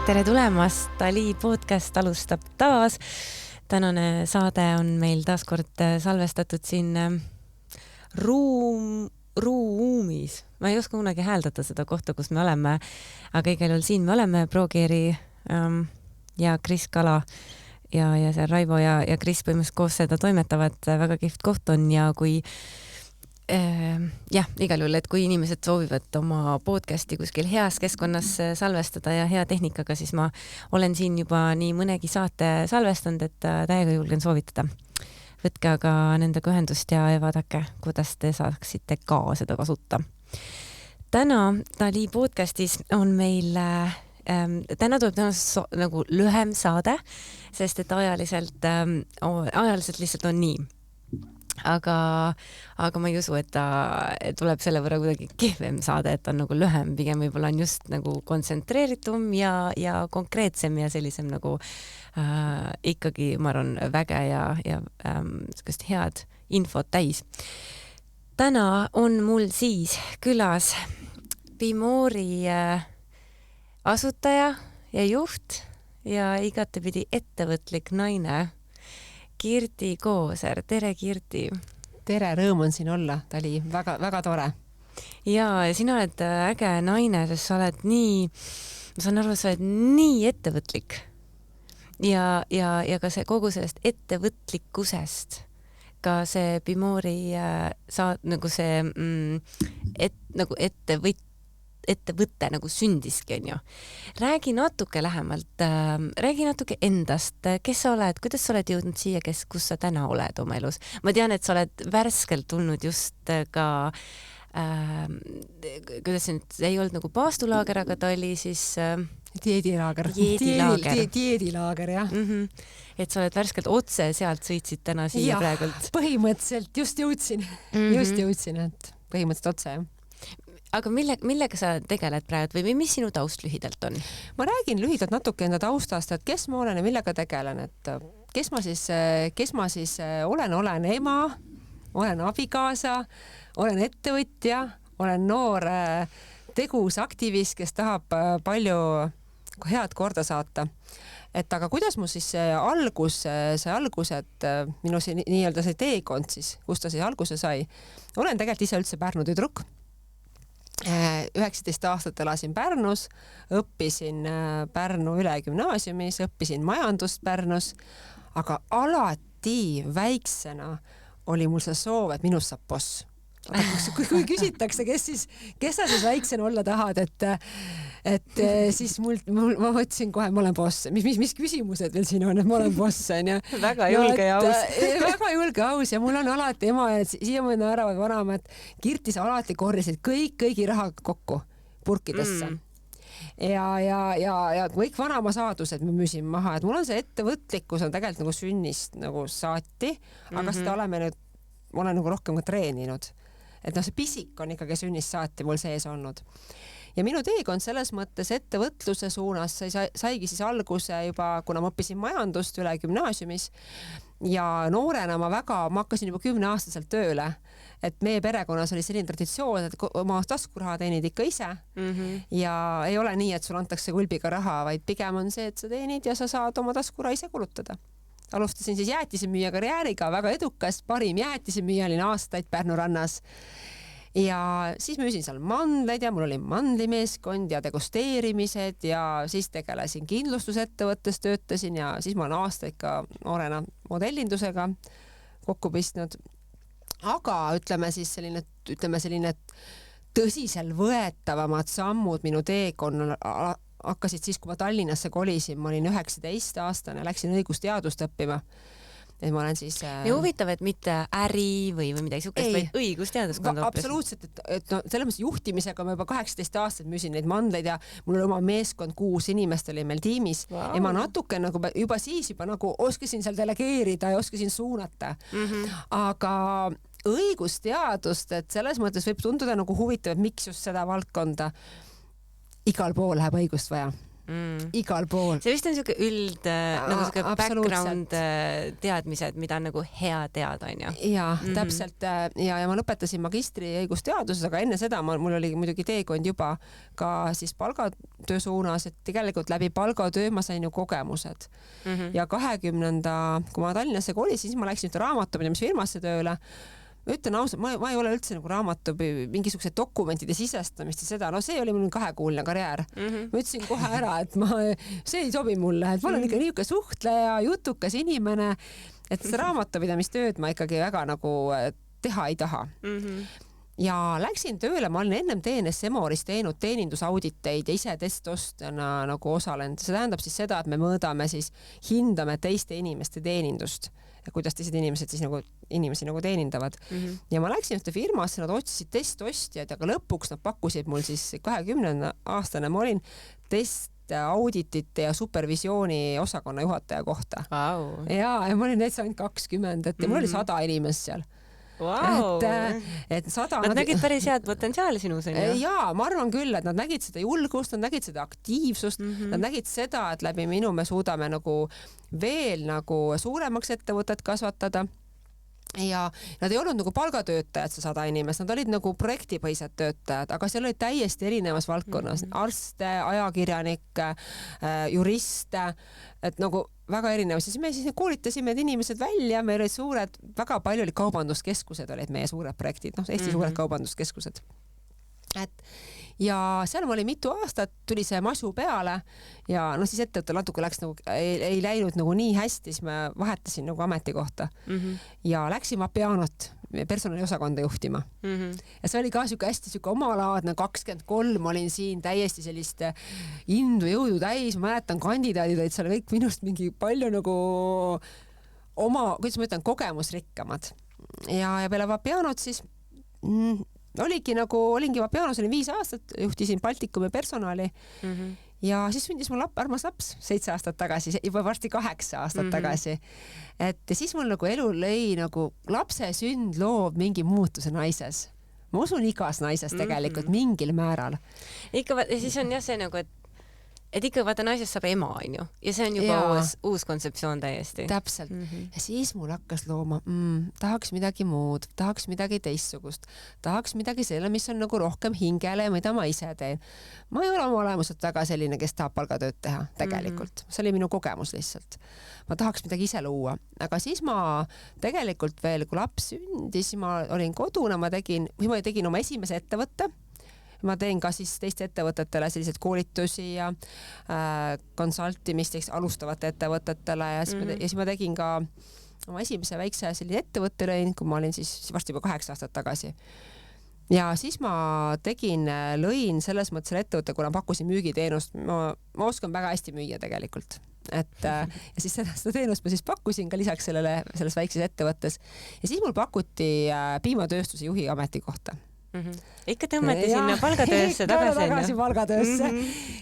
tere tulemast, Dali podcast alustab taas. Tänane saade on meil taas kord salvestatud siin ruumis. Ma ei oska kunagi hääldada seda kohta, kus me oleme, aga igal juhul siin me oleme, Pro-Geeri ja Kris Kala ja seal Raivo ja Kris põhimõtteliselt koos seda toimetavad. Väga kihvt koht on ja kui igal juhul, et kui inimesed soovivad oma podcasti kuskil heas keskkonnas salvestada ja hea tehnikaga, siis ma olen siin juba nii mõnegi saate salvestanud, et täiega julgen soovitada. Võtke aga nendega ühendust ja vaadake, kuidas te saaksite ka seda kasuta. Täna Dali podcastis on meil täna tuleb nagu lühem saade, sest et ajaliselt lihtsalt on nii. Aga ma ei usu, et ta tuleb selle võrra kuidagi kehvem saade, et on nagu lühem, pigem võib-olla on just nagu kontsentreeritum ja konkreetsem ja sellisem nagu ikkagi, ma arvan, väge ja sellist head infot täis. Täna on mul siis külas Bimoori asutaja ja juht ja igatepidi ettevõtlik naine Kirti Kooser. Tere, Kirti! Tere, rõõm on siin olla, Dali. Väga, väga tore. Ja sina oled äge naine, sest sa oled nii, ma saan aru, sa oled nii ettevõtlik. Ja ka see kogu sellest ettevõtlikkusest, ka see Bimoori nagu see ettevõtte nagu sündiski, on ju. Räägi natuke lähemalt, räägi natuke endast, kes sa oled, kuidas sa oled jõudnud siia, kus sa täna oled oma elus. Ma tean, et sa oled värskelt tulnud just ka, kuidas see nüüd, ei olnud nagu paastulaager, aga ta oli siis Diedilaager, jah. Et sa oled värskelt otse sealt sõitsid täna siia praegult. Põhimõtteliselt just jõudsin, et põhimõtteliselt otse, jah. Aga millega sa tegeled praegu või mis sinu taust lühidalt on? Ma räägin lühidalt natuke enda taustast, et kes ma olen ja millega tegelen, et kes ma siis olen ema, olen abikaasa, olen ettevõtja, olen noor tegus aktivist, kes tahab palju head korda saata. Et aga kuidas mu siis see algus, et minu see nii-öelda see teekond siis, kus ta siis alguse sai, olen tegelikult ise üldse Pärnu tüdruk. 19 aastat elasin Pärnus, õppisin Pärnu ülegümnaasiumis, õppisin majandust Pärnus, aga alati väiksena oli mul see soov, et minust saab boss. Kui küsitakse, kes sa siis väiksena olla tahad, et siis ma mõtlesin kohe, ma olen boss. Mis küsimused veel siin on, et ma olen boss, on ju? Väga julge ja aus. Väga julge aus ja mul on alati ema ja siia mõne naeravad vanama, et Kirti sa alati korjasid kõigi raha kokku purkidesse. Ja kõik vanama saadused me müüsin maha, et mul on see ettevõtlikkus on tegelikult nagu sünnist nagu saati, aga seda olen nagu rohkem ka treeninud. Et see pisik on ikkagi sünnist saati mul sees olnud. Ja minu teekond selles mõttes ettevõtluse suunas saigi siis alguse juba, kuna ma õppisin majandust üle gümnaasiumis ja noorena ma hakkasin juba 10-aastaselt tööle, et meie perekonnas oli selline traditsioon, et oma taskuraha teenid ikka ise ja ei ole nii, et sul antakse kulbiga raha, vaid pigem on see, et sa teenid ja sa saad oma taskuraha ise kulutada. Alustasin siis jäätisemüüja karjääriga, väga edukas, parim jäätisemüüja olin aastaid Pärnu rannas. Ja siis müüsin seal mandleid ja mul oli mandlimeeskond ja degusteerimised ja siis tegelesin kindlustusettevõttes, töötasin ja siis ma olen aastaid ka noorena modellindusega kokku pistnud. Aga ütleme selline tõsisel võetavamad sammud minu teekonnal hakkasid siis, kui ma Tallinnasse kolisin, ma olin 19-aastane, läksin õigusteadust õppima. Et ma olen siis... Ja huvitav, et mitte äri või midagi sukest, vaid õigusteaduskond õppis. Absoluutselt, et selles mõttes juhtimisega ma juba 18 aastat müüsin neid mandleid ja mul oli oma meeskond 6 inimest oli meil tiimis ja ma natuke nagu juba siis nagu oskasin seal delegeerida ja oskasin suunata. Aga õigusteadust, et selles mõttes võib tunduda nagu huvitav, et miks just seda valdkonda igal pool läheb õigust vaja. igal pool. See vist on siuke nagu siuke background teadmised, mida on nagu hea teada, on ju? Jaa, täpselt. Ja ma lõpetasin magistri õigusteaduses, aga enne seda mul oli muidugi teekond juba ka siis palgatöö suunas, et tegelikult läbi palgatöö ma sain ju kogemused. Ja 20. kui ma Tallinnasse kolisin, siis ma läksin raamatupidamisfirmasse tööle. Ütlen ausalt, ma ei ole üldse nagu raamatu mingisugused dokumentide sisestamist ja seda, no see oli mul 2-kuuline karjäär. Ma ütlesin kohe ära, et see ei sobi mulle, et ma olen ikka niisugune suhtleja, jutukas inimene, et seda raamatupidamistööd ma ikkagi väga nagu teha ei taha. Ja läksin tööle, ma olen ennem TNS Emoris teinud teenindusauditeid ja ise testostjana nagu osalenud. See tähendab siis seda, et me mõõdame siis, hindame teiste inimeste teenindust ja kuidas teised inimesed siis nagu inimesi nagu teenindavad. Ja ma läksin ühte firmasse, nad otsisid testostjad, aga lõpuks nad pakkusid mul siis 20-aastane, ma olin testauditite ja supervisiooni osakonna juhataja kohta. Wow. Ja ma olin näiteks ainult 20, et mul oli 100 inimest seal. Wow. Et 100 nad nägid päris head potentsiaali sinus, on ju? Jaa, ma arvan küll, et nad nägid seda julgust, nad nägid seda aktiivsust, nad nägid seda, et läbi minu me suudame nagu veel nagu suuremaks ettevõtet kasvatada. Ja nad ei olnud nagu palgatöötajad, see 100 inimest, nad olid nagu projektipõhised töötajad, aga seal olid täiesti erinevas valdkonnas, arste, ajakirjanikke, juriste, et nagu väga erinevas. Siis me siis koolitasime need inimesed välja, meil olid suured, väga palju oli kaubanduskeskused, olid meie suured projektid, Eesti suured kaubanduskeskused. Ja seal ma olin mitu aastat, tuli see masu peale ja siis ettevõttel natuke läks nagu, ei läinud nagu nii hästi, siis ma vahetasin nagu ametikohta ja läksin Vapianot personaliosakonda juhtima. Ja see oli ka hästi omalaadne, 23 olin siin täiesti sellist indu jõudu täis, ma mäletan, kandidaadid olid seal kõik minust mingi palju nagu kuidas ma ütlen, kogemusrikkamad. Ja peale Vapianot siis olingi Vapianos, olin 5 aastat, juhtisin Baltikumi personali ja siis sündis mul armas laps 7 aastat tagasi, juba varsti 8 aastat tagasi. Et siis mul nagu elu lõi nagu lapse sünd loob mingi muutuse naises. Ma usun igas naises tegelikult mingil määral. Ikka, siis on jah see nagu, et ikka vaata naisest saab ema, on ju, ja see on juba uus kontseptsioon täiesti. Täpselt. Ja siis mul hakkas looma, tahaks midagi muud, tahaks midagi teistsugust, tahaks midagi selle, mis on nagu rohkem hingele ja mida ma ise teen. Ma ei ole oma olemuselt väga selline, kes tahab palgatööd teha tegelikult. See oli minu kogemus lihtsalt. Ma tahaks midagi ise luua. Aga siis ma tegelikult veel, kui laps sündis, ma olin kodune, ma tegin oma esimese ettevõtte. Ma teen ka siis teiste ettevõtetele sellised koolitusi ja konsultimist alustavate ettevõtetele ja siis ma tegin ka oma esimese väikse selline ettevõtte lõin, kui ma olin siis varsti juba 8 aastat tagasi. Ja siis ma lõin selles mõttes selle ettevõtte, kuna pakkusin müügiteenust, ma oskan väga hästi müüa tegelikult. Ja siis seda teenust ma siis pakkusin ka lisaks selles väikses ettevõttes ja siis mul pakuti piimatööstuse juhi ametikohta. Ikka tõmmati sinna palgatöösse tagasi palgatöösse.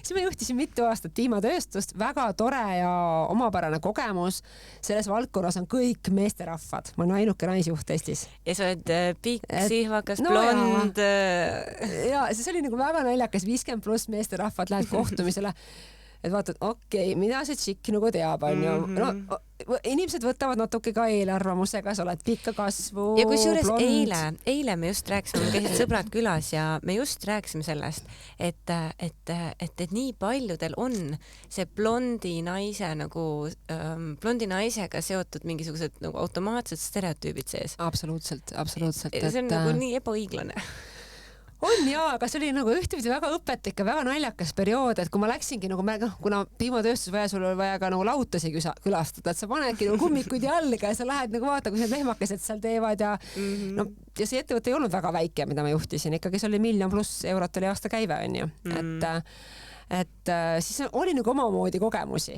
Siis ma juhtisin mitu aastat piimatööstust, väga tore ja omapärane kogemus. Selles valdkonnas on kõik meesterahvad. Ma olen ainuke naisjuht Eestis. Ja sa oled pikk, sihvakas, blond. Ja see oli nagu väga naljakas, 50+ meesterahvad lähed kohtumisele. Et vaatad, okei, mida see tšikk nagu teab, on ju. No, inimesed võtavad natuke ka eelarvamusega, sa oled pikka kasvu, ja kusjuures blond. Eile me just rääkisime, me käisid sõbrad külas ja me just rääkisime sellest, et nii paljudel on see blondi naisega seotud mingisugused nagu automaatsed stereotüübid sees. Absoluutselt. See on nagu nii ebaõiglane. On jaa, aga see oli nagu ühtepidi väga õpetlik ja väga naljakas periood, et kui ma läksingi nagu, kuna piimatööstus vaja, sul oli vaja ka nagu lautasi külastada, et sa panedki nagu kummikuid jalga ja sa lähed nagu vaata, kui need lehmakesed seal teevad ja ja see ettevõte ei olnud väga väike, mida ma juhtisin, ikkagi see oli €1 miljon eurot oli aasta käive, on ju. Et siis oli nagu omamoodi kogemusi,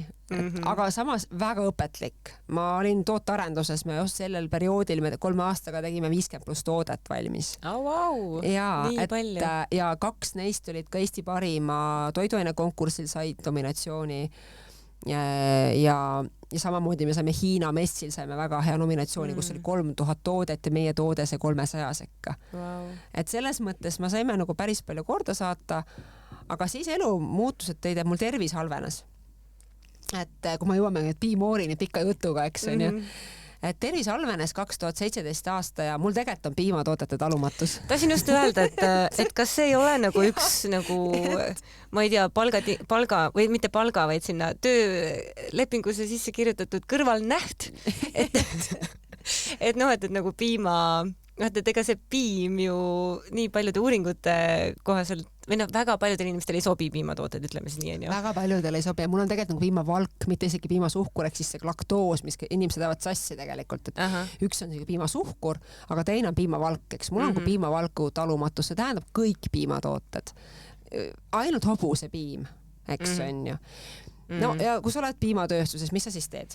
aga samas väga õpetlik. Ma olin tootearenduses, me just sellel perioodil me 3 aastaga tegime 50+ toodet valmis. Nii palju. Ja 2 neist olid ka Eesti parima toiduainekonkursil, said dominatsiooni ja samamoodi me saime Hiina messil, saime väga hea nominatsiooni, kus oli 3000 toodet ja meie toode see 300 sekka. Wow. Et selles mõttes ma saime nagu päris palju korda saata, aga siis elu muutused tõid, et mul tervis halvenes. Et kui ma jõuame nüüd piimoorini pika jutuga, eks on ju, et tervis halvenes 2017 aasta ja mul tegelikult on piimatoodete talumatus. Tahtsin just öelda, et kas see ei ole nagu üks nagu, ma ei tea, palga või mitte palga, vaid sinna töölepingusse sisse kirjutatud kõrvalnäht, et noh, et nagu piima, et ega see piim ju nii paljude uuringute kohaselt või noh, väga paljudel inimestel ei sobi piimatooted, ütleme siis nii, on ju. Väga paljudel ei sobi ja mul on tegelikult nagu piimavalk, mitte isegi piimasuhkur, ehk siis see laktoos, mis inimesed jäävad sassi tegelikult, et üks on piimasuhkur, aga teine on piimavalk, eks mul on kui piimavalku talumatus, see tähendab kõik piimatooted. Ainult hobusepiim, eks on ju. No ja kui sa oled piimatööstuses, mis sa siis teed?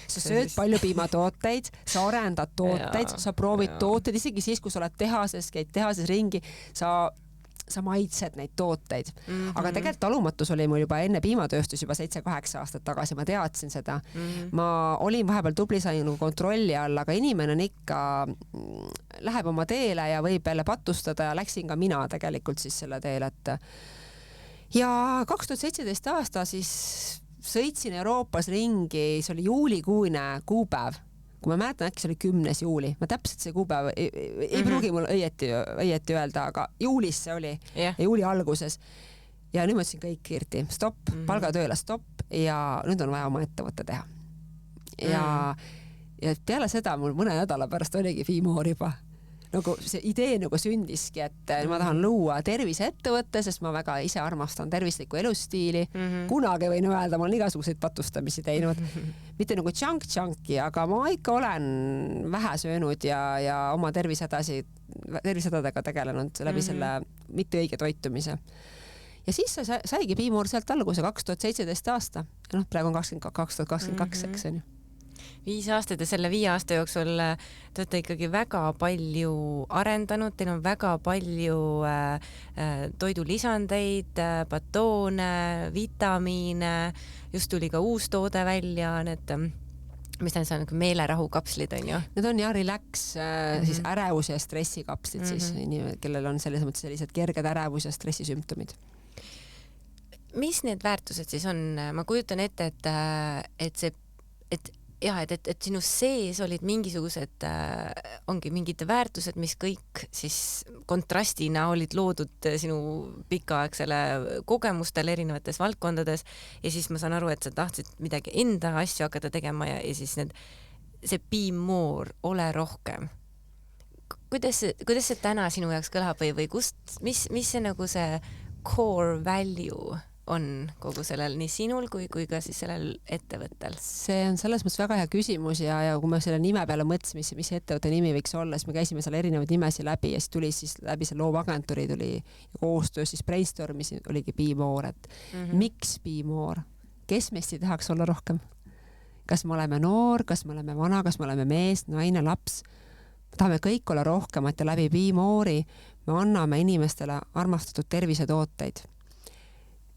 Sa sööd palju piimatooteid, sa arendad tooteid, sa proovid tooteid, isegi siis, kui sa oled tehases, käid tehases ringi, sa maitsed neid tooteid. Aga tegelikult talumatus oli mul juba enne piimatööstus juba 7-8 aastat tagasi, ma teadsin seda. Ma olin vahepeal tubli sain kontrolli all, aga inimene on ikka, läheb oma teele ja võib jälle patustada ja läksin ka mina tegelikult siis selle teele, et ja 2017 aasta siis sõitsin Euroopas ringi, see oli juulikuune kuupäev, kui ma mäletan, äkki see oli 10. juuli, ma täpselt see kuupäev ei pruugi mul õieti öelda, aga juulis see oli ja juuli alguses ja nüüd ma ütlesin kõik Kirti, stopp, palgatööle stopp ja nüüd on vaja oma ettevõtte teha ja peale seda mul mõne nädala pärast oligi piimoor juba nagu see idee nagu sündiski, et ma tahan luua terviseettevõtte, sest ma väga ise armastan tervislikku elustiili. Kunagi võin öelda, ma olen igasuguseid patustamisi teinud. Mitte nagu junk-junki, aga ma ikka olen vähe söönud ja oma tervisehädadega tegelenud läbi selle mitte õige toitumise. Ja siis saigi piimoor sealt alguse 2017 aasta. Ja praegu on 2022, eks on ju. 5 aastat ja selle 5 aasta jooksul te olete ikkagi väga palju arendanud, teil on väga palju toidulisandeid, batoone, vitamiine, just tuli ka uus toode välja, need, mis need on, meelerahukapslid on ju? Need on relax, siis ärevus ja stressikapslid siis, kellel on sellised kerged ärevus ja stressisümptomid. Mis need väärtused siis on? Ma kujutan ette, et sinu sees olid mingisugused, ongi mingid väärtused, mis kõik siis kontrastina olid loodud sinu pikaaegsele kogemustele erinevates valdkondades ja siis ma saan aru, et sa tahtsid midagi enda asju hakata tegema ja siis see be more, ole rohkem. Kuidas see täna sinu jaoks kõlab või mis see nagu see core value on kogu sellel nii sinul kui ka siis sellel ettevõttel? See on selles mõttes väga hea küsimus ja kui me selle nime peale mõtlesime, mis ettevõtte nimi võiks olla, siis me käisime seal erinevaid nimesi läbi ja siis tuli siis läbi selle loovagentuuri tuli koostöös siis brainstormis oligi be more, et miks be more? Kes meist ei tahaks olla rohkem? Kas me oleme noor, kas me oleme vana, kas me oleme mees, naine, laps? Tahame kõik olla rohkemat ja läbi be more'i me anname inimestele armastatud tervisetooteid.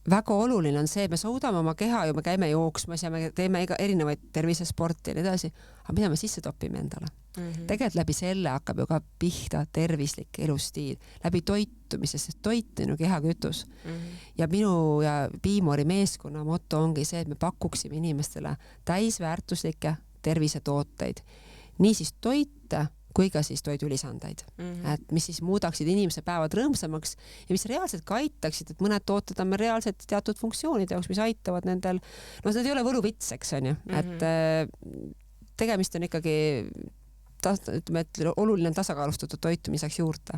Väga oluline on see, et me suudame oma keha ja me käime jooksmas ja me teeme erinevaid tervisesporti ja nii edasi, aga mida me sisse topime endale? Tegelikult läbi selle hakkab ju ka pihta tervislik elustiil, läbi toitumise, sest toit on ju kehakütus. Ja minu ja Piimori meeskonna motto ongi see, et me pakuksime inimestele täisväärtuslikke tervisetooteid. Nii siis toite kui ka siis toidulisandeid, et mis siis muudaksid inimese päevad rõõmsamaks ja mis reaalselt ka aitaksid, et mõned tooted on meil reaalselt teatud funktsioonide jaoks, mis aitavad nendel, no see ei ole võluvits, eks on ju, et tegemist on ikkagi ütleme, et oluline tasakaalustatud toitumiseks juurde.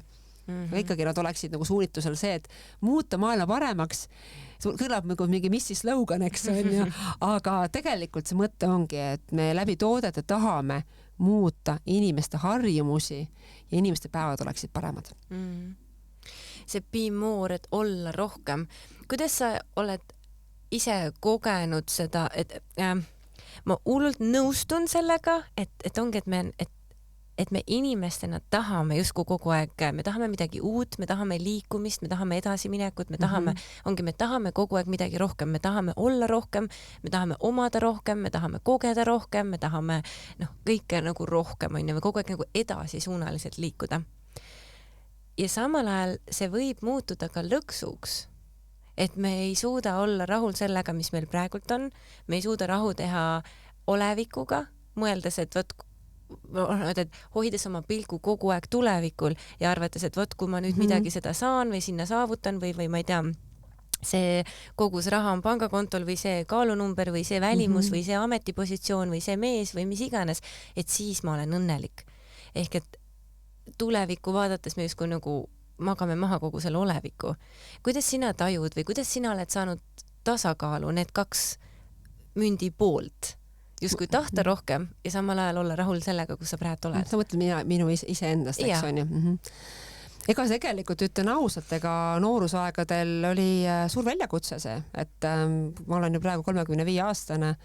Ikkagi nad oleksid nagu suunitusel see, et muuta maailma paremaks, kõlab nagu mingi missi slogan, eks on ju, aga tegelikult see mõte ongi, et me läbi toodete tahame muuta inimeste harjumusi ja inimeste päevad oleksid paremad. See be more, et olla rohkem. Kuidas sa oled ise kogenud seda, et ma hullult nõustun sellega, et ongi, et me inimestena tahame justkui kogu aeg, me tahame midagi uut, me tahame liikumist, me tahame edasiminekut, me tahame, me tahame kogu aeg midagi rohkem, me tahame olla rohkem, me tahame omada rohkem, me tahame kogeda rohkem, me tahame kõike nagu rohkem, on ju, me kogu aeg nagu edasisuunaliselt liikuda. Ja samal ajal see võib muutuda ka lõksuks, et me ei suuda olla rahul sellega, mis meil praegult on, me ei suuda rahu teha olevikuga, mõeldes, et hoides oma pilgu kogu aeg tulevikul ja arvates, et kui ma nüüd midagi seda saan või sinna saavutan või ma ei tea, see kogus raha on pangakontol või see kaalunumber või see välimus või see ametipositsioon või see mees või mis iganes, et siis ma olen õnnelik. Ehk et tulevikku vaadates me justkui nagu magame maha kogu selle oleviku. Kuidas sina tajud või kuidas sina oled saanud tasakaalu need kaks mündi poolt? Justkui tahta rohkem ja samal ajal olla rahul sellega, kus sa praegu oled. Sa mõtled minu iseendast, eks on ju. Ega tegelikult ütlen ausalt, ega noorusaegadel oli suur väljakutse see, et ma olen ju praegu 35-aastane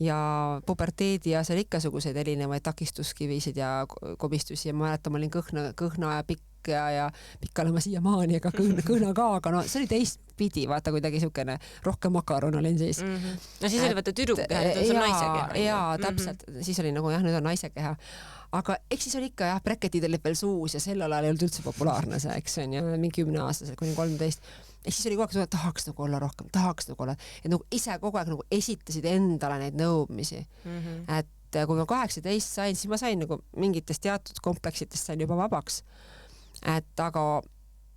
ja puberteedi ja seal ikkasuguseid erinevaid takistuskivisid ja komistusi ja ma mäletan, ma olin kõhna ja pikk ja pikk olema siiamaani, ega kõhna ka, aga no see oli teistpidi, vaata kuidagi siukene rohkem makaron olin siis. No siis oli vaata tüdruk keha, nüüd on sul naise keha. Jaa, täpselt, siis oli nagu nüüd on naise keha. Aga eks siis oli ikka breketid olid veel suus ja sellel ajal ei olnud üldse populaarne see, eks on ja mingi 10-aastased kuni 13. Ehk siis oli kogu aeg, tahaks nagu olla rohkem, tahaks nagu olla. Ja nagu ise kogu aeg nagu esitasid endale neid nõudmisi. Et kui ma 18 sain, siis ma sain nagu mingitest teatud kompleksitest sain juba vabaks. Et aga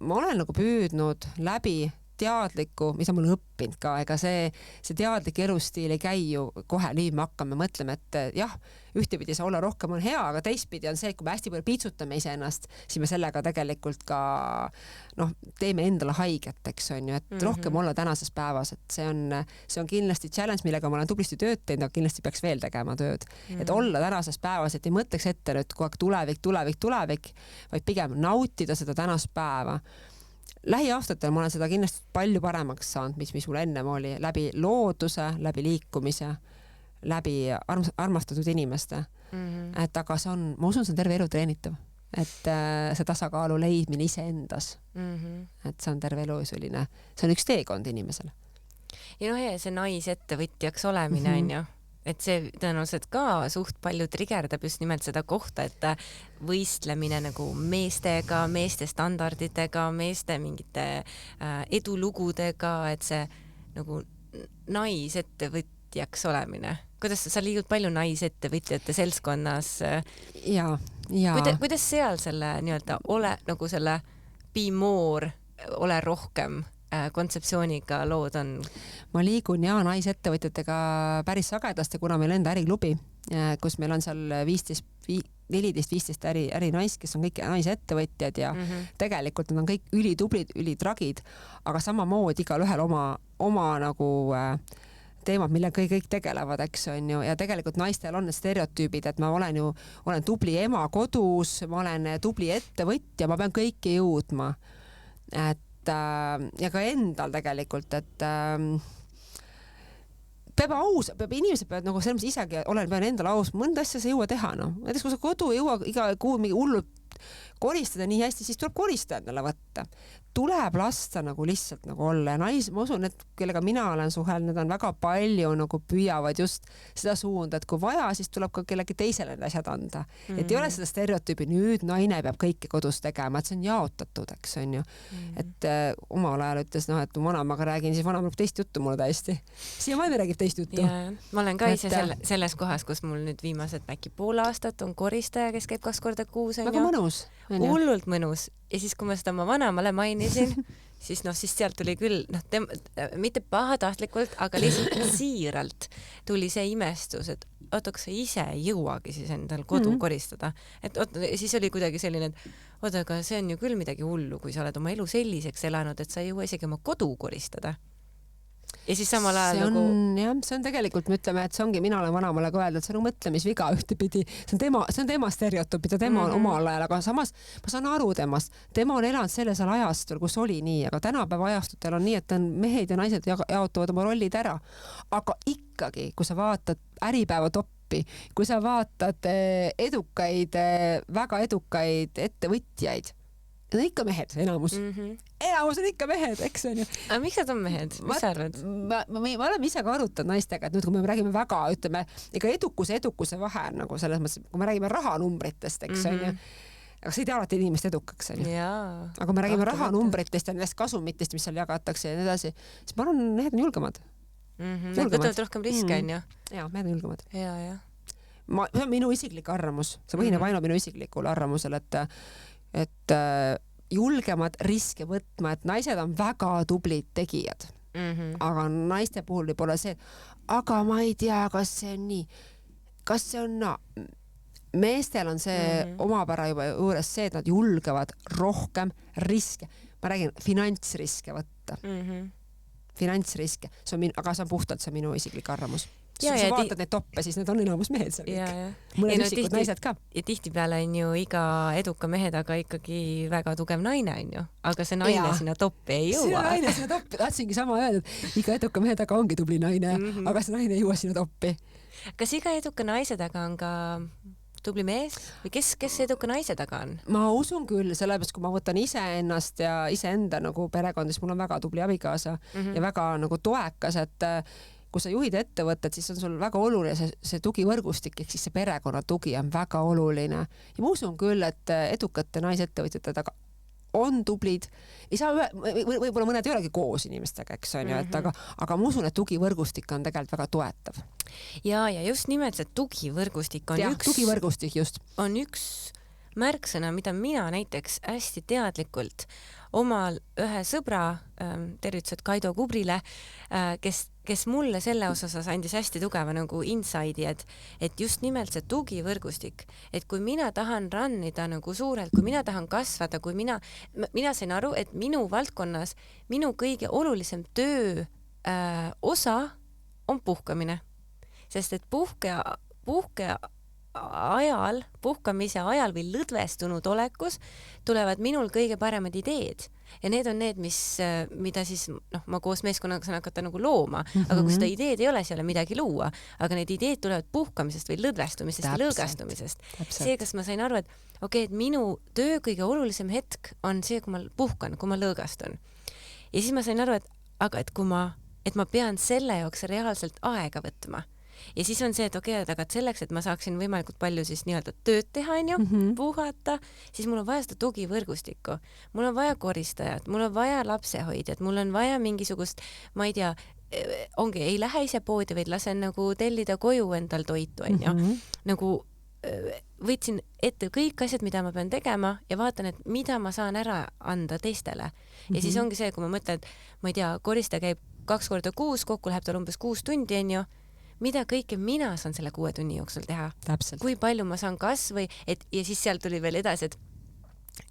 ma olen nagu püüdnud läbi teadlikku, mis on mul õppinud ka, ega see teadlik elustiil ei käi ju kohe, nüüd me hakkame mõtlema, et jah, ühtepidi see olla rohkem on hea, aga teistpidi on see, et kui me hästi palju piitsutame iseennast, siis me sellega tegelikult ka teeme endale haiget, eks on ju, et rohkem olla tänases päevas, et see on kindlasti challenge, millega ma olen tublisti tööd teinud, aga kindlasti peaks veel tegema tööd. Et olla tänases päevas, et ei mõtleks ette nüüd kogu aeg tulevik, vaid pigem nautida seda tänast päeva. Lähiaastatel ma olen seda kindlasti palju paremaks saanud, mis mul ennem oli, läbi looduse, läbi liikumise, läbi armastatud inimeste. Et aga ma usun, see on terve elu treenitav, et see tasakaalu leidmine iseendas. Et see on terve elu selline, see on üks teekond inimesele. Ja see naisettevõtjaks olemine on ju. Et see tõenäoliselt ka suht palju trigerdab just nimelt seda kohta, et võistlemine nagu meestega, meeste standarditega, meeste mingite edulugudega, et see nagu naisettevõtjaks olemine. Kuidas sa liigud palju naisettevõtjate seltskonnas? Ja. Kuidas seal selle nii-öelda nagu selle be more, ole rohkem kontseptsiooniga lood on? Ma liigun naisettevõtjatega päris sagedasti, kuna meil enda äriklubi, kus meil on seal 14-15 ärinaist, kes on kõik naisettevõtjad ja tegelikult nad on kõik ülitublid, ülitragid, aga samamoodi igal ühel oma nagu teemad, mille kõik tegelevad, eks on ju, ja tegelikult naistel on need stereotüübid, et ma olen tubli ema kodus, ma olen tubli ettevõtja, ma pean kõike jõudma. Ja ka endal tegelikult, et inimesed peavad nagu selles mõttes isegi pean endale aus, mõnda asja sa jõua teha, Näiteks kui sa kodu ei jõua iga kuu mingi hullult koristada nii hästi, siis tuleb koristada endale võtta. Tuleb lasta nagu lihtsalt nagu olla ja ma usun, et kellega mina olen suhelnud, need on väga palju nagu püüavad just seda suunda, et kui vaja, siis tuleb ka kellegi teisele need asjad anda. Et ei ole seda stereotüübi, nüüd naine peab kõike kodus tegema, et see on jaotatud, eks on ju. Et omal ajal ütles, et vanamaga räägin, siis vanam teist juttu mulle täiesti. Siiamaani räägib teist juttu. Ma olen ka ise selles kohas, kus mul nüüd viimased äkki pool aastat on koristaja, kes käib 2 korda kuus. Väga mõnus. Hullult mõnus. Ja siis, kui ma seda oma vanemale mainisin, siis sealt tuli küll, mitte pahatahtlikult, aga lihtsalt siiralt tuli see imestus, et kas sa ise ei jõuagi siis endal kodu koristada. Et siis oli kuidagi selline, et aga see on ju küll midagi hullu, kui sa oled oma elu selliseks elanud, et sa ei jõua isegi oma kodu koristada. Ja siis samal ajal see on tegelikult, me ütleme, et see ongi, mina olen vanemale ka öeldud, et see on mõtlemisviga ühtepidi, see on tema stereotüüp, mida tema on omal ajal, aga samas ma saan aru temast, tema on elanud selles ajastul, kus oli nii, aga tänapäeva ajastutel on nii, et mehed ja naised jaotavad oma rollid ära, aga ikkagi, kui sa vaatad Äripäeva top toppi. Kui sa vaatad väga edukaid ettevõtjaid, need on ikka mehed, enamus. Enamus on ikka mehed, eks on ju. Aga miks nad on mehed? Mis sa arvad? Me oleme ise ka arutanud naistega, et nüüd, kui me räägime väga, ütleme, ega edukuse vahe nagu selles mõttes, kui me räägime rahanumbritest, eks on ju, aga see ei tea alati inimest edukaks, on ju. Aga kui me räägime rahanumbritest ja nendest kasumitest, mis seal jagatakse ja nii edasi, siis ma arvan, mehed on julgemad. Need võtavad rohkem riske, on ju? Jaa, mehed on julgemad. See on minu isiklik arvamus, see põhineb ainult minu isiklikul arvamusel, et julgemad riske võtma, et naised on väga tublid tegijad. Aga naiste puhul võib olla see, aga ma ei tea, kas see on nii, kas see on meestel on see omapära juba juures see, et nad julgevad rohkem riske. Ma räägin finantsriske võtta. Finantsriske, aga see on puhtalt see minu isiklik arvamus. Kui sa vaatad neid toppe, siis need on enamus mehed seal kõik. Mõned üksikud naised ka. Ja tihtipeale on ju iga eduka mehe taga ikkagi väga tugev naine, on ju. Aga see naine sinna toppi ei jõua. See naine sinna toppi, tahtsingi sama öelda, et iga eduka mehe taga ongi tubli naine, aga see naine ei jõua sinna toppi. Kas iga eduka naise taga on ka tubli mees või kes eduka naise taga on? Ma usun küll, sellepärast kui ma võtan iseennast ja iseenda nagu perekond, siis mul on väga tubli abikaasa ja väga nagu toekas, et kui sa juhid ettevõtted, siis on sul väga oluline see tugivõrgustik, ehk siis see perekonna tugi on väga oluline. Ja ma usun küll, et edukate naisettevõtjate taga on tublid. Ei saa võib-olla mõned ei olegi koos inimestega, eks on ju, aga ma usun, et tugivõrgustik on tegelikult väga toetav. Ja just nimelt see tugivõrgustik on üks märksõna, mida mina näiteks hästi teadlikult omal ühe sõbra, tervitused Kaido Kubrile, kes mulle selle osas andis hästi tugeva nagu inside'i, et just nimelt see tugivõrgustik, et kui mina tahan rannida nagu suurelt, kui mina tahan kasvada, kui mina sain aru, et minu valdkonnas minu kõige olulisem töö osa on puhkamine, sest et puhkamise ajal või lõdvestunud olekus tulevad minul kõige paremad ideed ja need on need, mida siis ma koos meeskonnaga saan hakata nagu looma, aga kui seda ideed ei ole, siis ei ole midagi luua, aga need ideed tulevad puhkamisest või lõdvestumisest või lõõgastumisest. See, kas ma sain aru, et et minu töö kõige olulisem hetk on see, kui ma puhkan, kui ma lõõgastun. Ja siis ma sain aru, et ma pean selle jaoks reaalselt aega võtma. Ja siis on see, et aga selleks, et ma saaksin võimalikult palju siis nii-öelda tööd teha, puhata, siis mul on vaja seda tugivõrgustikku. Mul on vaja koristajat, mul on vaja lapsehoidjat, mul on vaja mingisugust, ma ei tea, ei lähe ise poodi, vaid lasen nagu tellida koju endal toitu, nagu võtsin ette kõik asjad, mida ma pean tegema ja vaatan, et mida ma saan ära anda teistele. Ja siis ongi see, kui ma mõtlen, et ma ei tea, koristaja käib 2 korda kuus, kokku läheb tal umbes 6 tundi, mida kõike mina saan selle 6 tunni jooksul teha. Täpselt. Kui palju ma saan kasvõi, ja siis seal tuli veel edasi,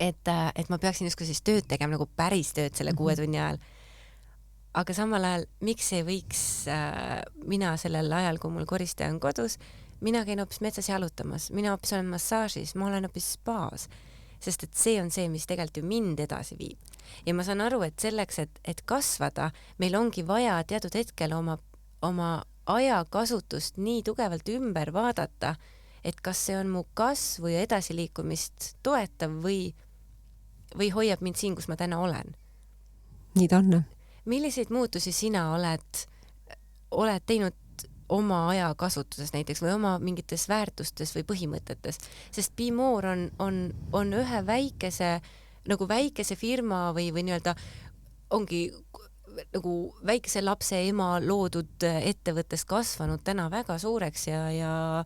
et ma peaksin justkui siis tööd tegema nagu päris tööd selle 6 tunni ajal. Aga samal ajal, miks ei võiks mina sellel ajal, kui mul koristaja on kodus, mina käin hoopis metsas jalutamas, mina hoopis olen massaažis, ma olen hoopis spaas, sest et see on see, mis tegelikult ju mind edasi viib. Ja ma saan aru, et selleks, et kasvada, meil ongi vaja teatud hetkel oma ajakasutust nii tugevalt ümber vaadata, et kas see on mu kasvu ja edasiliikumist toetav või hoiab mind siin, kus ma täna olen. Nii ta on. Milliseid muutusi sina oled teinud oma ajakasutuses näiteks või oma mingites väärtustes või põhimõtetes, sest Be More on ühe väikese firma või nii-öelda ongi nagu väikese lapse ema loodud ettevõttest kasvanud täna väga suureks ja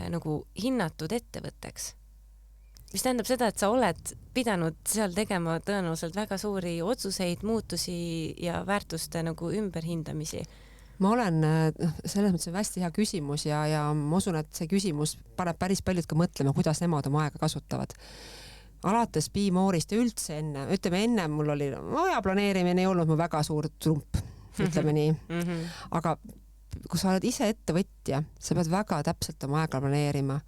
nagu hinnatud ettevõtteks. Mis tähendab seda, et sa oled pidanud seal tegema tõenäoliselt väga suuri otsuseid, muutusi ja väärtuste nagu ümberhindamisi. Ma olen, selles mõttes on hästi hea küsimus ja ma usun, et see küsimus paneb päris paljud ka mõtlema, kuidas nemad oma aega kasutavad. Alates Be More'ist ja üldse enne mul oli aja planeerimine ei olnud mu väga suur trump, ütleme nii. Aga kui sa oled ise ettevõtja, sa pead väga täpselt oma aega planeerima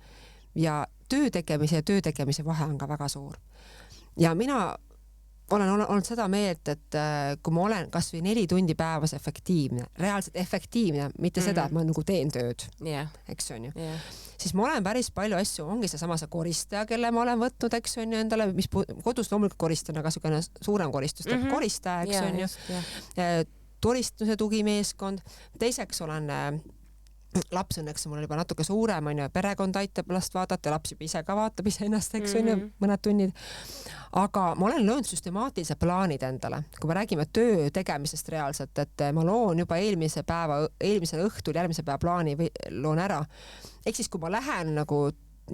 ja töö tegemise vahe on ka väga suur. Ja mina olen olnud seda meelt, et kui ma olen kas või 4 tundi päevas efektiivne, reaalselt efektiivne, mitte seda, et ma nagu teen tööd, eks on ju, siis ma olen päris palju asju, ongi see koristaja, kelle ma olen võtnud, eks on ju, endale, mis kodus loomulikult koristan, aga niisugune suurem koristus, koristaja, eks on ju, toristuse tugimeeskond, teiseks olen laps õnneks mul on juba natuke suurem, on ju, perekond aitab last vaadata, laps juba ise ka vaatab iseennast, eks on ju, mõned tunnid. Aga ma olen löönud süstemaatilised plaanid endale, kui me räägime töö tegemisest reaalselt, et ma loon juba eelmisel õhtul järgmise päeva plaani või loon ära. Ehk siis, kui ma lähen nagu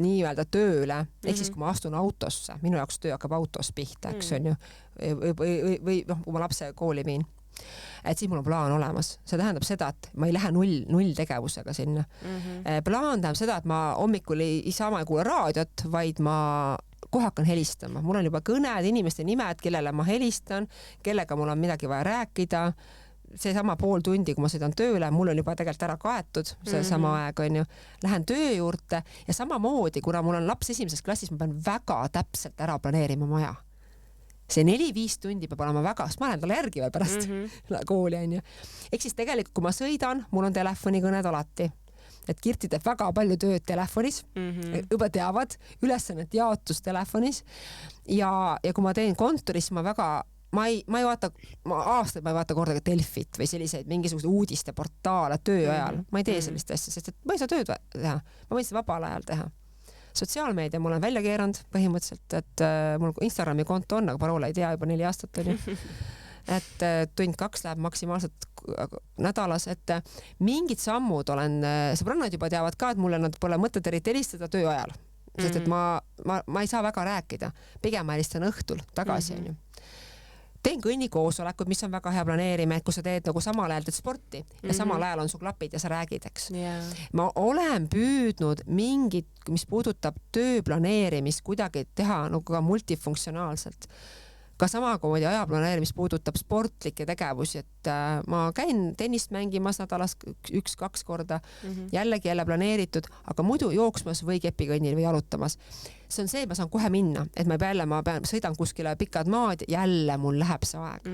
nii-öelda tööle, ehk siis, kui ma astun autosse, minu jaoks töö hakkab autos pihta, eks on ju, või kui ma lapse kooli viin. Et siis mul on plaan olemas. See tähendab seda, et ma ei lähe null tegevusega sinna. Plaan tähendab seda, et ma hommikul ei kuula raadiot, vaid ma kohe hakkan helistama. Mul on juba kõned, inimeste nimed, kellele ma helistan, kellega mul on midagi vaja rääkida. See sama pool tundi, kui ma sõidan tööle, mul on juba tegelikult ära kaetud, see sama aeg on ju. Lähen töö juurde ja samamoodi, kuna mul on laps 1. klassis, ma pean väga täpselt ära planeerima maja. See 4-5 tundi peab olema väga, sest ma lähen talle järgi veel pärast kooli on ju. Ehk siis tegelikult, kui ma sõidan, mul on telefonikõned alati. Et Kirti teeb väga palju tööd telefonis, juba teavad, ülesannet jaotus telefonis ja kui ma teen kontoris, ma ei vaata, aastaid ma ei vaata kordagi Delfit või selliseid mingisugused uudisteportaale töö ajal. Ma ei tee sellist asja, sest et ma ei saa tööd teha. Ma võin seda vabal ajal teha. Sotsiaalmeedia mul on välja keeranud põhimõtteliselt, et mul Instagrami konto on, aga paroole ei tea juba 4 aastat on ju. Et 1-2 läheb maksimaalselt nädalas, et mingid sammud olen, sõbrannad juba teavad ka, et mulle nad pole mõtet eriti helistada töö ajal, sest et ma ei saa väga rääkida, pigem ma helistan õhtul tagasi on ju. Teen kõnnikoosolekud, mis on väga hea planeerima, et kui sa teed nagu samal ajal teed sporti ja samal ajal on su klapid ja sa räägid, eks. Ma olen püüdnud mingit, mis puudutab töö planeerimist, kuidagi teha nagu ka multifunktsionaalselt. Ka sama kui aja planeerimist puudutab sportlikke tegevusi, et ma käin tennist mängimas nädalas 1-2 korda, jällegi planeeritud, aga muidu jooksmas või kepikõnnil või jalutamas. See on see, et ma saan kohe minna, et ma sõidan kuskile pikad maad, jälle mul läheb see aeg.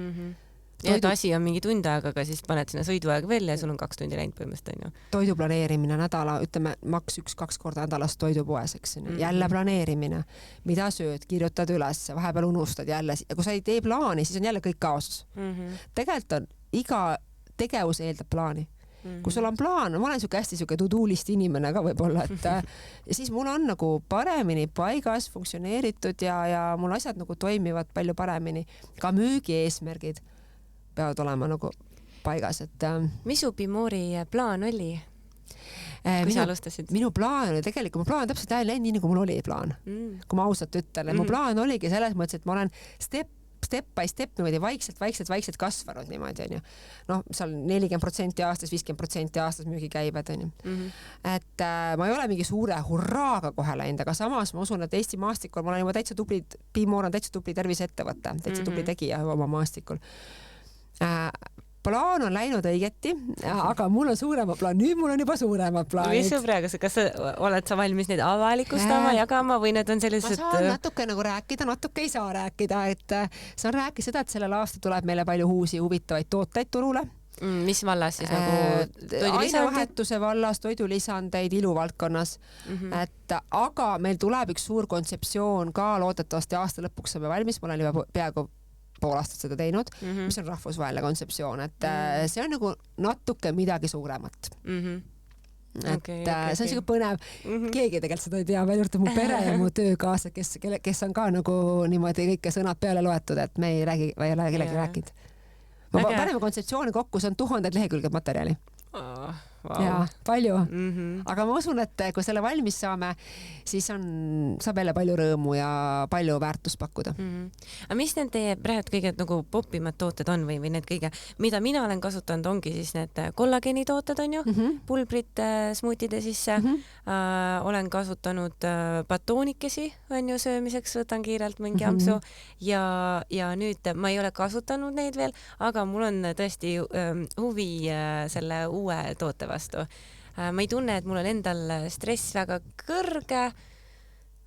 Ja et asi on mingi tund aega, aga siis paned sinna sõiduaeg veel ja sul on 2 tundi läinud põhimõtteliselt, on ju. Toidu planeerimine nädala, ütleme, maks 1-2 korda nädalas toidupoes, eks. Jälle planeerimine, mida sööd, kirjutad üles, vahepeal unustad jälle. Ja kui sa ei tee plaani, siis on jälle kõik kaosus. Tegelikult on iga tegevus eeldab plaani. Kui sul on plaan, ma olen hästi to-do-list inimene ka võib-olla, et ja siis mul on nagu paremini paigas funktsioneeritud ja mul asjad nagu toimivad palju paremini. Ka müügi eesmärgid peavad olema nagu paigas, et mis su Bimori plaan oli, kui sa alustasid? Minu plaan oli tegelikult, mu plaan täpselt läinud nii, nagu mul oli plaan, kui ma ausalt ütlen. Mu plaan oligi selles mõttes, et ma olen step by step niimoodi vaikselt kasvanud niimoodi, on ju. Noh, seal 40% aastas, 50% aastas müügikäibed, on ju. Et ma ei ole mingi suure hurraaga kohe läinud, aga samas ma usun, et Eesti maastikul ma olen juba täitsa tubli, Bimor on täitsa tubli terviseettevõte, täitsa tubli tegija oma maastikul. Plaan on läinud õigeti, aga mul on suurema plaan, nüüd mul on juba suurema plaan. Mis see praegu, kas oled sa valmis neid avalikustama, jagama või need on sellised... Ma saan natuke nagu rääkida, natuke ei saa rääkida, et saan rääkida seda, et sellel aastal tuleb meile palju uusi huvitavaid tooteid turule. Mis vallas siis nagu ainevahetuse vallas, toidulisandeid, iluvaldkonnas, et aga meil tuleb üks suur kontseptsioon ka loodetavasti aasta lõpuks saame valmis, ma olen juba peaaegu pool aastat seda teinud, mis on rahvusvaheline kontseptsioon, et see on nagu natuke midagi suuremat. Et see on selline põnev, keegi tegelikult seda ei tea, välja juurde mu pere ja mu töökaaslased, kes on ka nagu niimoodi kõike sõnad peale loetud, et me ei räägi, või ei ole kellegi rääkinud. Ma paneme kontseptsiooni kokku, see on 1000 lehekülged materjali. Ja palju, aga ma usun, et kui selle valmis saame, siis saab jälle palju rõõmu ja palju väärtust pakkuda. Aga mis need teie praegu kõige nagu popimad tooted on või need kõige, mida mina olen kasutanud, ongi siis need kollageeni tooted on ju, pulbrid smuutide sisse, olen kasutanud batoonikesi on ju söömiseks, võtan kiirelt mingi ampsu ja nüüd ma ei ole kasutanud neid veel, aga mul on tõesti huvi selle uue toote vastu. Ma ei tunne, et mul on endal stress väga kõrge,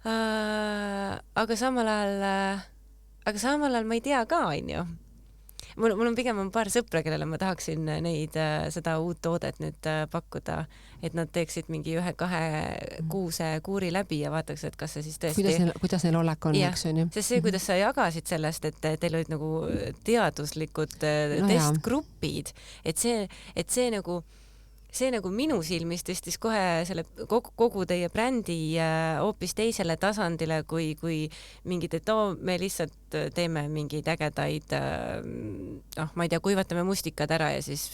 aga samal ajal aga samal ajal ma ei tea ka, onju. Mul on pigem paar sõpra, kellele ma tahaksin neid seda uut toodet nüüd pakkuda, et nad teeksid mingi 1-2 kuuse kuuri läbi ja vaataks, et kas see siis tõesti... Kuidas neil olek on, eks on ju? Sest see, kuidas sa jagasid sellest, et teil olid nagu teaduslikud testgrupid, et see nagu minu silmis tõstis kohe selle kogu teie brändi hoopis teisele tasandile kui mingid, et me lihtsalt teeme mingeid ägedaid, ma ei tea, kuivatame mustikad ära ja siis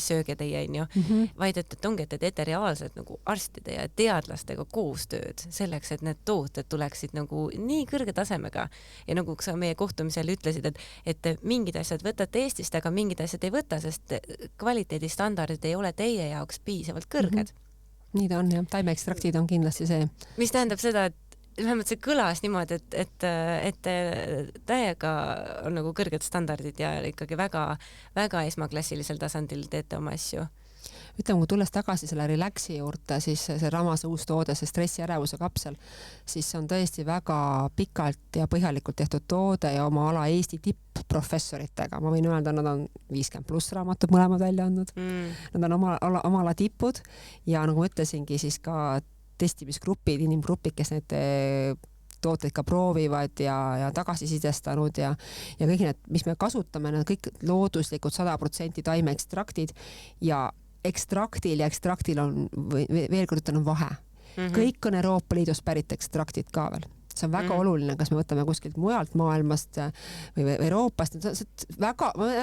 sööge teie, onju. Vaid, et ongi, et te teete reaalselt nagu arstide ja teadlastega koostööd selleks, et need tooted tuleksid nagu nii kõrge tasemega. Ja nagu sa meie kohtumisel ütlesid, et mingid asjad võtate Eestist, aga mingid asjad ei võta, sest kvaliteedistandardid ei ole teie jaoks piisavalt kõrged. Nii ta on, jah. Taimeekstraktid on kindlasti see. Mis tähendab seda, et vähemalt see kõlas niimoodi, et täiega on nagu kõrged standardid ja ikkagi väga esmaklassilisel tasandil teete oma asju. Ütleme, kui tulles tagasi selle relaxi juurde, siis see Ramase uus toode, see stressiärevuse kapsel, siis see on tõesti väga pikalt ja põhjalikult tehtud toode ja oma ala Eesti tipp-professoritega. Ma võin öelda, nad on 50+ raamatut mõlemad välja andnud. Nad on oma ala tipud ja nagu ütlesingi, siis ka testimisgrupid, inimgrupid, kes need tooteid ka proovivad ja tagasisidestanud ja kõik need, mis me kasutame, need kõik looduslikud 100% taimeekstraktid ja ekstraktil on, veel kord ütlen, on vahe. Kõik on Euroopa Liidust pärit ekstraktid ka veel. See on väga oluline, kas me võtame kuskilt mujalt maailmast või Euroopast. Ma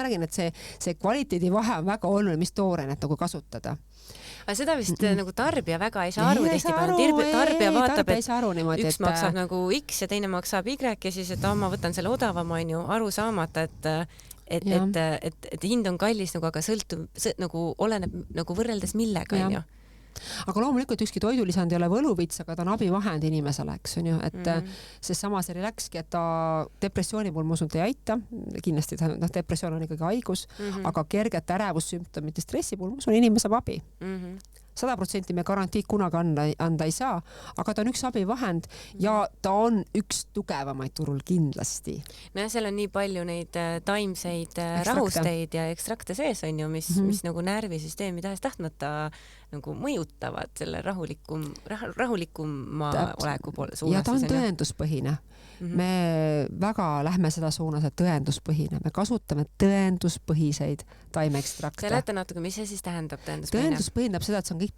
räägin, et see kvaliteedi vahe on väga oluline, mis toorenet nagu kasutada. Aga seda vist nagu tarbija väga ei saa aru tarbija vaatab, et üks maksab nagu X ja teine maksab Y ja siis, et ma võtan selle odavama, on ju, aru saamata, et hind on kallis, aga sõltub, nagu oleneb nagu võrreldes millega, on ju. Aga loomulikult ükski toidulisand ei ole võluvits, aga ta on abivahend inimesele, eks on ju, et see sama see relaxki, et ta depressiooni puhul ma usun, ta ei aita, kindlasti depressioon on ikkagi haigus, aga kerget ärevussümptomite stressi puhul ma usun, inimene saab abi. 100% me garantiid kunagi anda ei saa, aga ta on üks abivahend ja ta on üks tugevamaid turul kindlasti. No ja seal on nii palju neid taimseid rahusteid ja ekstrakte sees on ju, mis nagu närvisüsteemi tahtmata nagu mõjutavad selle rahulikuma oleku suunas. Ja ta on tõenduspõhine. Me väga lähme seda suunas, et tõenduspõhine. Me kasutame tõenduspõhiseid taimeekstrakte. Seleta natuke, mis see siis tähendab tõenduspõhine? Tõenduspõhine tähendab seda, et see on kõik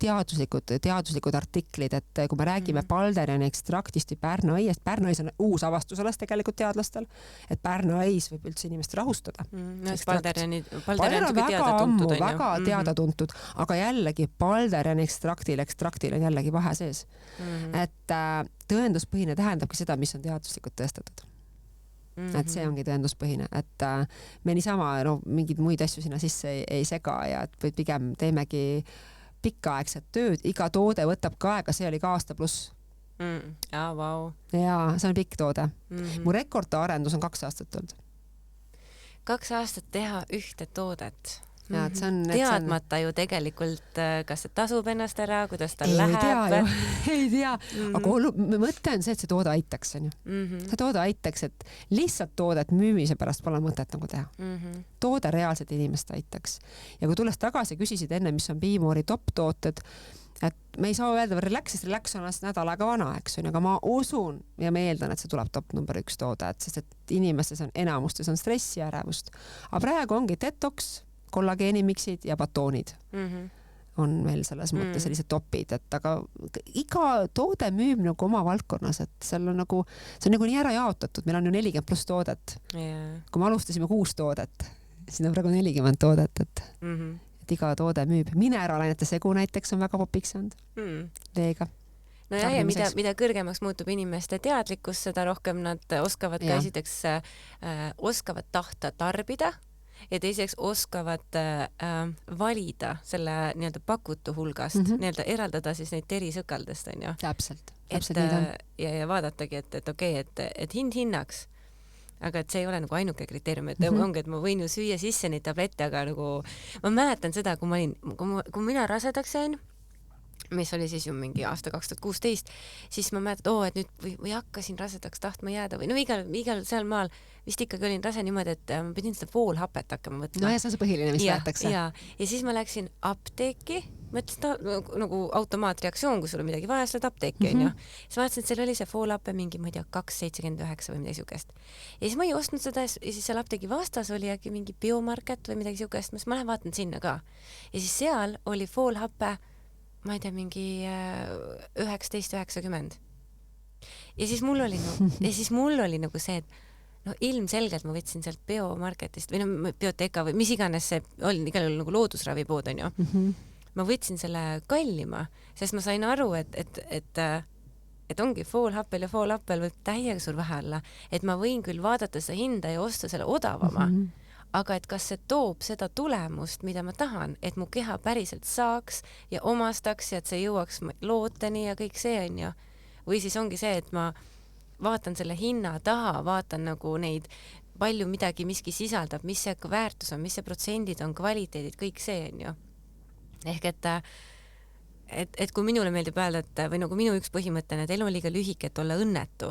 teaduslikud artiklid, et kui me räägime Balderjani ekstraktist või Pärnu-õiest, Pärnu-õis on uus avastus alles tegelikult teadlastel, et Pärnu-õis võib üldse inimest rahustada. Balderjani väga teada tuntud, aga jällegi Balderjani ekstraktil on jällegi vahe sees. Et tõenduspõhine tähendabki seda, mis on teaduslikult tõestatud. Et see ongi tõenduspõhine, et me niisama mingid muid asju sinna sisse ei sega ja et pigem teemegi pikaaegset tööd, iga toode võtab ka aega, see oli ka aasta pluss. Wow. Ja see on pikk toode. Mu rekordarendus on 2 aastat olnud. 2 aastat teha ühte toodet. Ja, teadmata ju tegelikult, kas see tasub ennast ära, kuidas ta läheb. Ei tea, aga mõte on see, et see toode aitaks. See toode aitaks, et lihtsalt toodet müümise pärast pole mõtet nagu teha. Toode reaalselt inimest aitaks. Ja kui tulles tagasi, küsisid enne, mis on Beemori top tooted, et me ei saa öelda, relax on nädal aega vana, eks on, aga ma usun ja ma eeldan, et see tuleb top number 1 toode, sest et inimestes on enamustes on stressi ja ärevust. Aga praegu ongi detox, kollageenimiksid ja batoonid on meil selles mõttes sellised topid, et aga iga toode müüb nagu oma valdkonnas, et seal on nagu, see on nagu nii ära jaotatud, meil on ju 40+ toodet. Kui me alustasime 6 toodet, siis on praegu 40 toodet, et iga toode müüb. Mineralainete segu näiteks on väga popiks saanud veega. No ja mida kõrgemaks muutub inimeste teadlikkus, seda rohkem nad oskavad ka esiteks oskavad tahta tarbida ja teiseks oskavad valida selle nii-öelda pakutu hulgast, nii-öelda eraldada siis neid terisõkaldest, on ju. Täpselt nii on. Ja vaadatagi, et okei, et hind hinnaks, aga et see ei ole nagu ainuke kriteerium, et ongi, et ma võin ju süüa sisse neid tablette, aga nagu ma mäletan seda, kui mina rasedaks jäin, mis oli siis ju mingi aasta 2016, siis ma mäletan, et nüüd või hakkasin rasedaks tahtma jääda või no igal seal maal vist ikkagi olin rase niimoodi, et ma pidin seda voolhapet hakkama võtma. No ja see on see põhiline, mis võetakse. Ja siis ma läksin apteeki, mõtlesin nagu automaatreaktsioon, kui sul on midagi vaja, sa lähed apteeki, onju. Siis ma vaatasin, et seal oli see voolhape mingi, ma ei tea, 2,79 või midagi siukest. Ja siis ma ei ostnud seda ja siis seal apteegi vastas oli äkki mingi biomarket või midagi siukest, ma lähen vaatan sinna ka. Ja siis seal oli voolhape, ma ei tea, mingi 19,90. Ja siis mul oli nagu see, et no ilmselgelt ma võtsin sealt biomarketist või no Bioteca või mis iganes see oli, igal juhul nagu loodusravipood on ju. Ma võtsin selle kallima, sest ma sain aru, et ongi foolhappel ja foolhappel võib täiega suur vahe olla, et ma võin küll vaadata seda hinda ja osta selle odavama, aga et kas see toob seda tulemust, mida ma tahan, et mu keha päriselt saaks ja omastaks ja et see jõuaks looteni ja kõik see on ju. Või siis ongi see, et ma vaatan selle hinna taha, vaatan nagu neid palju midagi miski sisaldab, mis see väärtus on, mis see protsendid on, kvaliteedid, kõik see on ju. Ehk et kui minule meeldib öelda, et või nagu minu üks põhimõte, et elu on liiga lühike, et olla õnnetu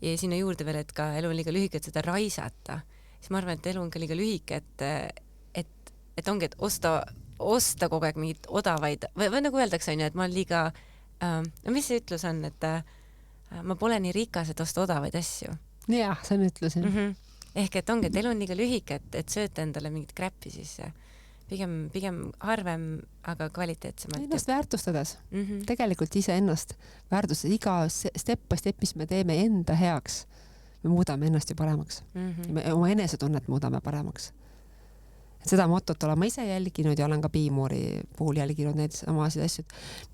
ja sinna juurde veel, et ka elu on liiga lühike, et seda raisata, siis ma arvan, et elu on ka liiga lühike, et ongi, et osta kogu aeg mingit odavaid või nagu öeldakse, on ju, et ma olen liiga mis see ütlus on, et ma pole nii rikas, et osta odavaid asju. Jah, see on ütlus. Ehk et ongi, et elu on liiga lühike, et sööta endale mingit kräppi siis pigem harvem, aga kvaliteetsemalt. Ennast väärtustades. Tegelikult ise ennast väärtustades. Iga step by step, mis me teeme enda heaks, me muudame ennast ju paremaks. Me oma enesetunnet muudame paremaks. Seda motot olen ma ise jälginud ja olen ka Piimoori puhul jälginud neid samasid asju.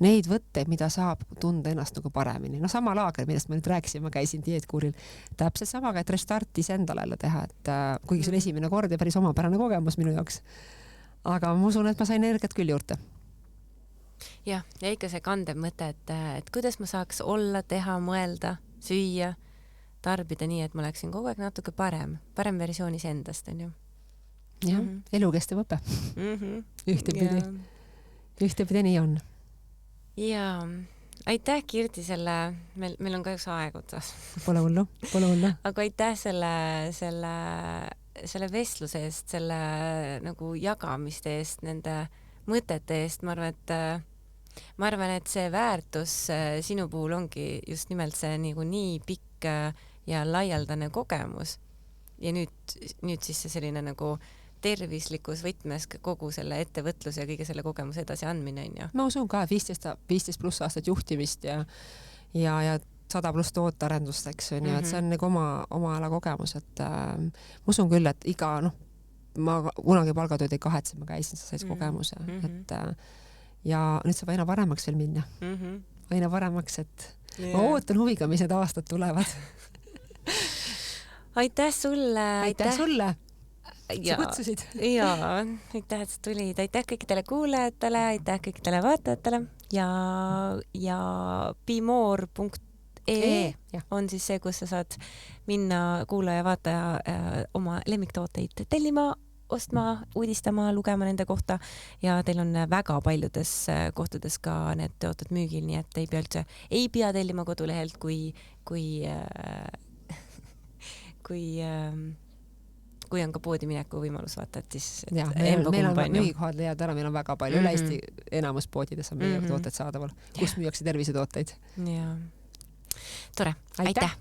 Neid võtteid, mida saab tunda ennast nagu paremini. No sama laager, millest ma nüüd rääkisin, ma käisin dieetkuuril. Täpselt samaga, et restartis endale teha, et kuigi see on esimene kord ja päris omapärane kogemus minu jaoks. Aga ma usun, et ma sain energiat küll juurde. Ja ikka see kandev mõte, et kuidas ma saaks olla, teha, mõelda, süüa, tarbida nii, et ma oleksin kogu aeg natuke parem versioonis endast, on ju. Jah, elukestev õpe. Ühtepidi nii on. Ja aitäh, Kirti, meil on kahjuks aeg otsas. Pole hullu. Aga aitäh selle vestluse eest, selle nagu jagamiste eest, nende mõtete eest. Ma arvan, et see väärtus sinu puhul ongi just nimelt see nii pikk ja laialdane kogemus. Ja nüüd siis see selline nagu tervislikus võtmes kogu selle ettevõtluse ja kõige selle kogemuse edasi andmine on ju. Ma usun ka 15 pluss aastat juhtimist ja 100 pluss tootearendust, eks on ju, et see on nagu oma ala kogemus, et ma usun küll, et ma kunagi palgatööd ei kahetse, ma käisin, sa said kogemuse, et ja nüüd saab aina paremaks veel minna. Aina paremaks, et ma ootan huviga, mis need aastad tulevad. Aitäh sulle! Aitäh sulle! Sa kutsusid. Jaa, aitäh, et sa tulid. Aitäh kõikidele kuulajatele, aitäh kõikidele vaatajatele ja bemore.ee on siis see, kus sa saad minna kuulaja, vaataja oma lemmiktooteid tellima, ostma, uudistama, lugema nende kohta ja teil on väga paljudes kohtades ka need tooted müügil, nii et ei pea tellima kodulehelt, kui on ka poodi mineku võimalus vaata, et siis meil on müügikohad leiad ära, meil on väga palju üle Eesti enamus poodides on meie tooted saadaval, kus müüakse tervisetooteid. Tore, aitäh!